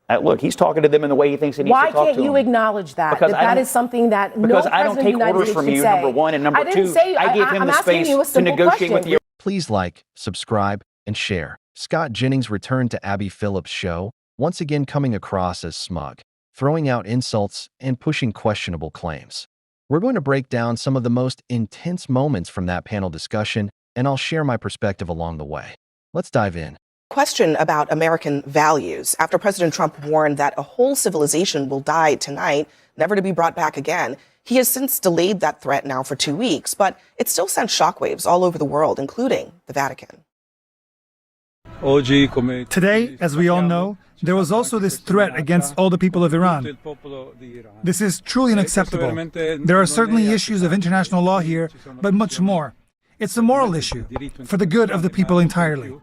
Look, he's talking to them in the way he thinks he needs to talk to them. Why can't you acknowledge that? Because that is something that no president I don't take orders from you, number one, and number two, I give him the space to negotiate with you. Please like, subscribe, and share. Scott Jennings returned to Abby Phillip's show, once again coming across as smug, throwing out insults, and pushing questionable claims. We're going to break down some of the most intense moments from that panel discussion, and I'll share my perspective along the way. Let's dive in. Question about American values. After President Trump warned that a whole civilization will die tonight, never to be brought back again, he has since delayed that threat now for 2 weeks, but it still sent shockwaves all over the world, including the Vatican. Today, as we all know, there was also this threat against all the people of Iran. This is truly unacceptable. There are certainly issues of international law here, but much more. It's a moral issue, for the good of the people entirely.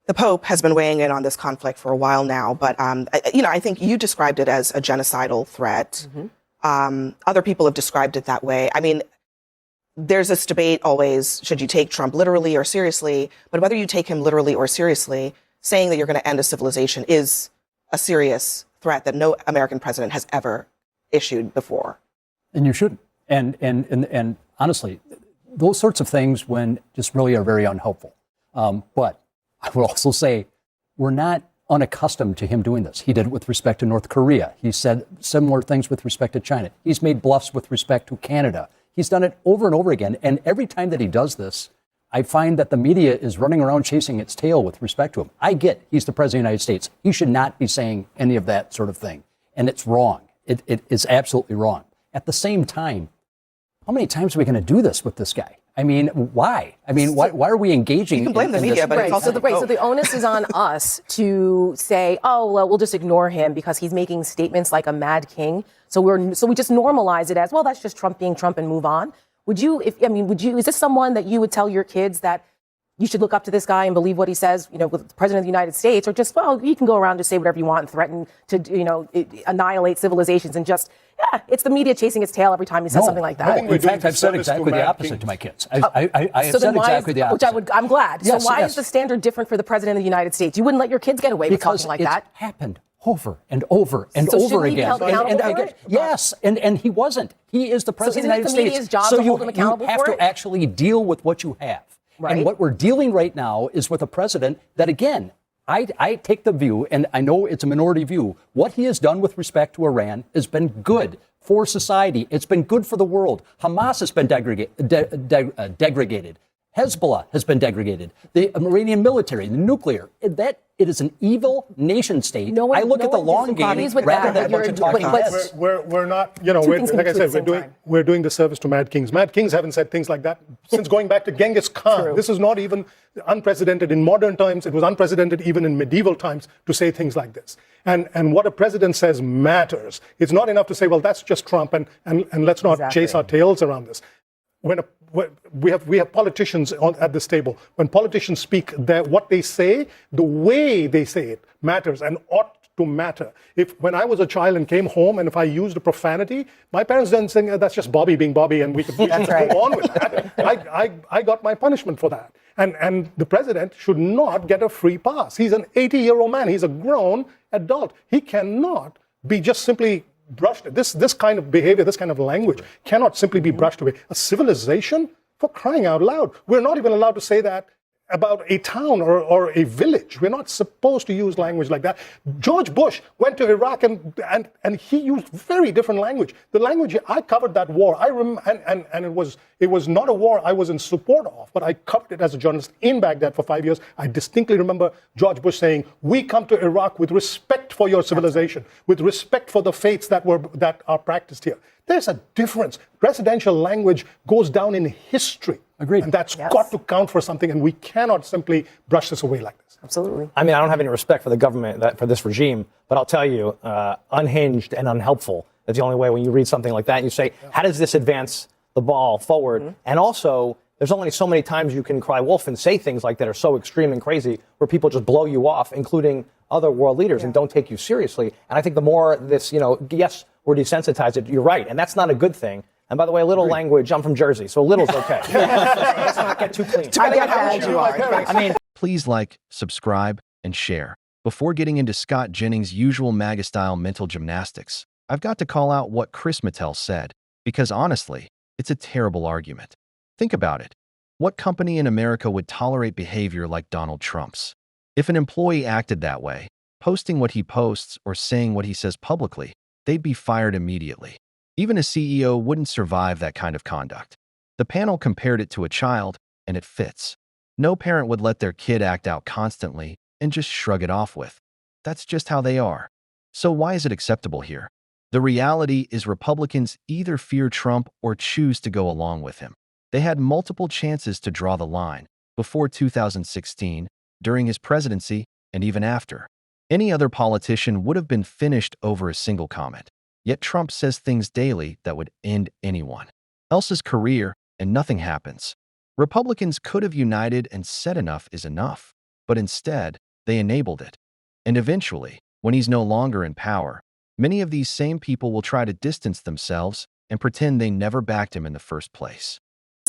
The Pope has been weighing in on this conflict for a while now, but I think you described it as a genocidal threat. Other people have described it that way. I mean, there's this debate always, should you take Trump literally or seriously? But whether you take him literally or seriously, saying that you're going to end a civilization is a serious threat that no American president has ever issued before. And you shouldn't. And honestly, those sorts of things just really are very unhelpful. But I will also say we're not unaccustomed to him doing this. He did it with respect to North Korea. He said similar things with respect to China. He's made bluffs with respect to Canada. He's done it over and over again. And every time that he does this, I find that the media is running around chasing its tail with respect to him. I get he's the president of the United States. He should not be saying any of that sort of thing. And it's wrong. It is absolutely wrong. At the same time, how many times are we going to do this with this guy? I mean, why? I mean, why are we engaging? You can blame the media, but it's also the So the onus is on us to say, oh, well, we'll just ignore him because he's making statements like a mad king. So we just normalize it as, well, that's just Trump being Trump and move on. Is this someone that you would tell your kids that you should look up to this guy and believe what he says, with the president of the United States, or just, well, you can go around and say whatever you want and threaten to, annihilate civilizations and just, it's the media chasing its tail every time he says something like that. In fact, I've said exactly the opposite to my kids. I have said exactly the opposite. I'm glad. Yes, so why is the standard different for the president of the United States? You wouldn't let your kids get away with talking like that. Because it's happened over and over and over again. Yes, and he wasn't. He is the president of the United States. So isn't it the media's job to hold him accountable for it? You have to actually deal with what you have. Right. And what we're dealing right now is with a president that, again, I take the view, and I know it's a minority view, what he has done with respect to Iran has been good for society. It's been good for the world. Hamas has been degraded. Hezbollah has been degraded. The Iranian military, the nuclear, it is an evil nation state. I look at the long game rather than a bunch of talking heads. We're not, like I said, we're doing the service to Mad Kings. Mad Kings haven't said things like that since going back to Genghis Khan. True. This is not even unprecedented in modern times. It was unprecedented even in medieval times to say things like this. And what a president says matters. It's not enough to say, well, that's just Trump, and let's not chase our tails around this. We have politicians at this table. When politicians speak, what they say, the way they say it matters and ought to matter. When I was a child and came home and if I used a profanity, my parents didn't say, that's just Bobby being Bobby and we should go on with that. I got my punishment for that. And the president should not get a free pass. He's an 80-year-old man. He's a grown adult. He cannot be just simply brushed. This kind of behavior, this kind of language cannot simply be brushed away. A civilization, for crying out loud. We're not even allowed to say that about a town or a village. We're not supposed to use language like that. George Bush went to Iraq and he used very different language. The language, I covered that war. And it was not a war I was in support of, but I covered it as a journalist in Baghdad for 5 years. I distinctly remember George Bush saying, we come to Iraq with respect for your civilization, with respect for the faiths that are practiced here. There's a difference. Presidential language goes down in history. Agreed. And that's got to count for something, and we cannot simply brush this away like this. Absolutely. I mean, I don't have any respect for the government, for this regime, but I'll tell you, unhinged and unhelpful is the only way when you read something like that and you say, how does this advance the ball forward? Mm-hmm. And also, there's only so many times you can cry wolf and say things like that are so extreme and crazy where people just blow you off, including other world leaders, and don't take you seriously. And I think the more this, yes, we're desensitized, you're right, and that's not a good thing. And by the way, a little language, I'm from Jersey, so a little's okay. Let's not get too clean. I get how old you are. I mean, Please like, subscribe, and share. Before getting into Scott Jennings' usual MAGA-style mental gymnastics, I've got to call out what Chris Mattel said, because honestly, it's a terrible argument. Think about it. What company in America would tolerate behavior like Donald Trump's? If an employee acted that way, posting what he posts or saying what he says publicly, they'd be fired immediately. Even a CEO wouldn't survive that kind of conduct. The panel compared it to a child, and it fits. No parent would let their kid act out constantly and just shrug it off with, "That's just how they are." So why is it acceptable here? The reality is Republicans either fear Trump or choose to go along with him. They had multiple chances to draw the line, before 2016, during his presidency, and even after. Any other politician would have been finished over a single comment. Yet Trump says things daily that would end anyone else's career, and nothing happens. Republicans could have united and said enough is enough, but instead, they enabled it. And eventually, when he's no longer in power, many of these same people will try to distance themselves and pretend they never backed him in the first place.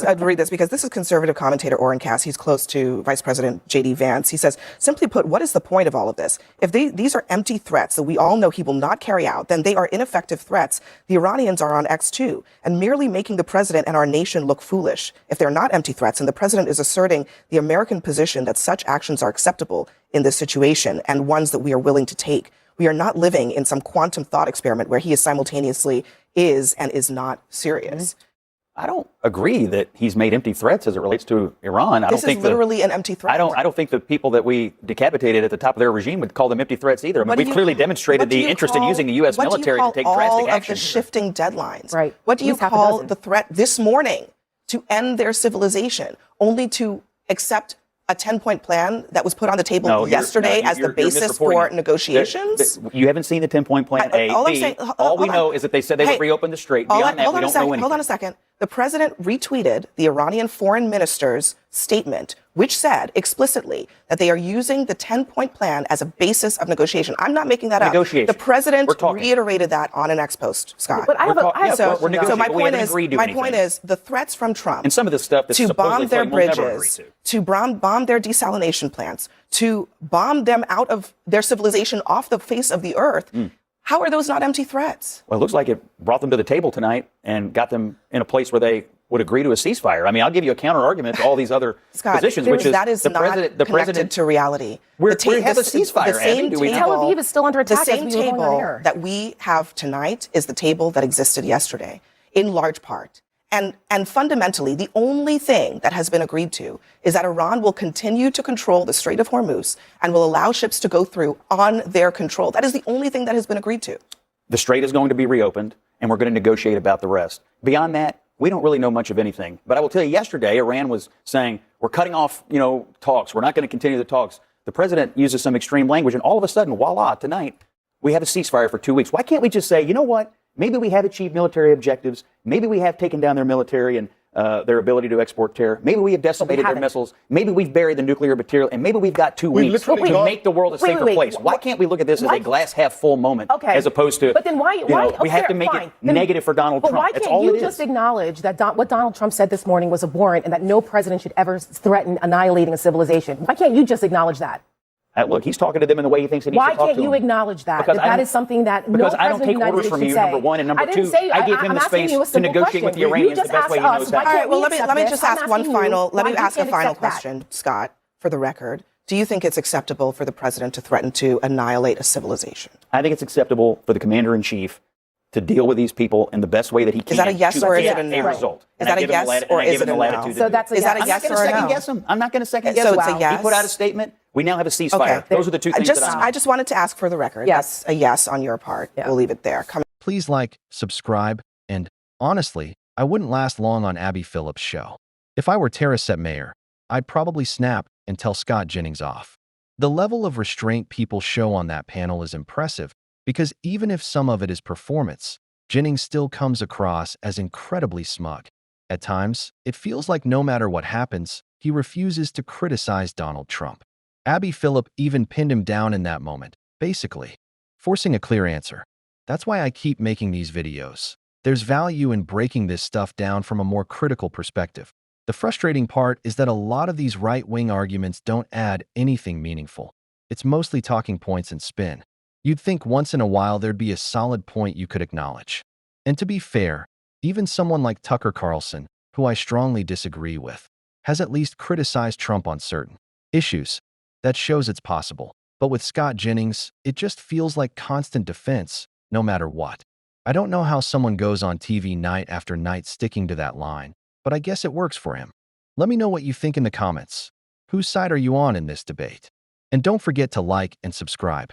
I'd read this because this is conservative commentator Orrin Cass. He's close to Vice President J.D. Vance. He says, simply put, what is the point of all of this? If these are empty threats that we all know he will not carry out, then they are ineffective threats. The Iranians are on X too, and merely making the president and our nation look foolish. If they're not empty threats, and the president is asserting the American position that such actions are acceptable in this situation and ones that we are willing to take. We are not living in some quantum thought experiment where he is simultaneously is and is not serious. Mm-hmm. I don't agree that he's made empty threats as it relates to Iran. This is literally an empty threat. I don't think the people that we decapitated at the top of their regime would call them empty threats either. I mean, we've clearly demonstrated the interest in using the U.S. military to take drastic action. All of the shifting deadlines. Right. What do you call the threat this morning to end their civilization, only to accept a 10-point plan that was put on the table yesterday as the basis for negotiations? You haven't seen the 10-point plan, A. All we know is that they said they would reopen the Strait. Beyond that, we don't know anything. Hold on a second. The president retweeted the Iranian foreign minister's statement, which said explicitly that they are using the 10-point plan as a basis of negotiation. I'm not making that up. The president reiterated that on an X post, Scott. But so my point is the threats from Trump and some of the stuff that's to bomb their bridges, to bomb their desalination plants, to bomb them out of their civilization off the face of the earth. How are those not empty threats? Well, it looks like it brought them to the table tonight and got them in a place where they would agree to a ceasefire. I mean, I'll give you a counter argument to all these other positions, which is that is not connected to reality. We have a ceasefire. Tel Aviv is still under attack. The same table that we have tonight is the table that existed yesterday, in large part. And fundamentally, the only thing that has been agreed to is that Iran will continue to control the Strait of Hormuz and will allow ships to go through on their control. That is the only thing that has been agreed to. The Strait is going to be reopened, and we're going to negotiate about the rest. Beyond that, we don't really know much of anything. But I will tell you, yesterday, Iran was saying, we're cutting off, talks. We're not going to continue the talks. The president uses some extreme language, and all of a sudden, voila, tonight, we have a ceasefire for 2 weeks. Why can't we just say, you know what? Maybe we have achieved military objectives. Maybe we have taken down their military and their ability to export terror. Maybe we have decimated their missiles. Maybe we've buried the nuclear material. And maybe we've got 2 weeks to make the world a safer place. Why can't we look at this as a glass half full moment as opposed to, but then why we have to make it negative for Donald Trump. Why can't you just acknowledge that what Donald Trump said this morning was abhorrent and that no president should ever threaten annihilating a civilization? Why can't you just acknowledge that? Look, he's talking to them in the way he thinks he needs to talk to them. Why can't you acknowledge that? That is something that no president I don't take orders from you, number one, and number two, I give him the space to negotiate with the Iranians the best way he knows how. All right, well, let me just ask a final question, Scott, for the record. Do you think it's acceptable for the president to threaten to annihilate a civilization? I think it's acceptable for the commander-in-chief to deal with these people in the best way that he can. Is that a yes or is it a no? Result. Is that a yes or is it a no? So that's is that a yes or a no? I'm not going to second guess him. So it's a yes. He put out a statement. We now have a ceasefire. Okay. Those are the two things that I just wanted to ask for the record. Yes. That's a yes on your part. Yeah. We'll leave it there. Please like, subscribe, and honestly, I wouldn't last long on Abby Phillip's show. If I were Tara Setmayer, I'd probably snap and tell Scott Jennings off. The level of restraint people show on that panel is impressive because even if some of it is performance, Jennings still comes across as incredibly smug. At times, it feels like no matter what happens, he refuses to criticize Donald Trump. Abby Phillip even pinned him down in that moment, basically, forcing a clear answer. That's why I keep making these videos. There's value in breaking this stuff down from a more critical perspective. The frustrating part is that a lot of these right-wing arguments don't add anything meaningful. It's mostly talking points and spin. You'd think once in a while there'd be a solid point you could acknowledge. And to be fair, even someone like Tucker Carlson, who I strongly disagree with, has at least criticized Trump on certain issues. That shows it's possible. But with Scott Jennings, it just feels like constant defense, no matter what. I don't know how someone goes on TV night after night sticking to that line, but I guess it works for him. Let me know what you think in the comments. Whose side are you on in this debate? And don't forget to like and subscribe.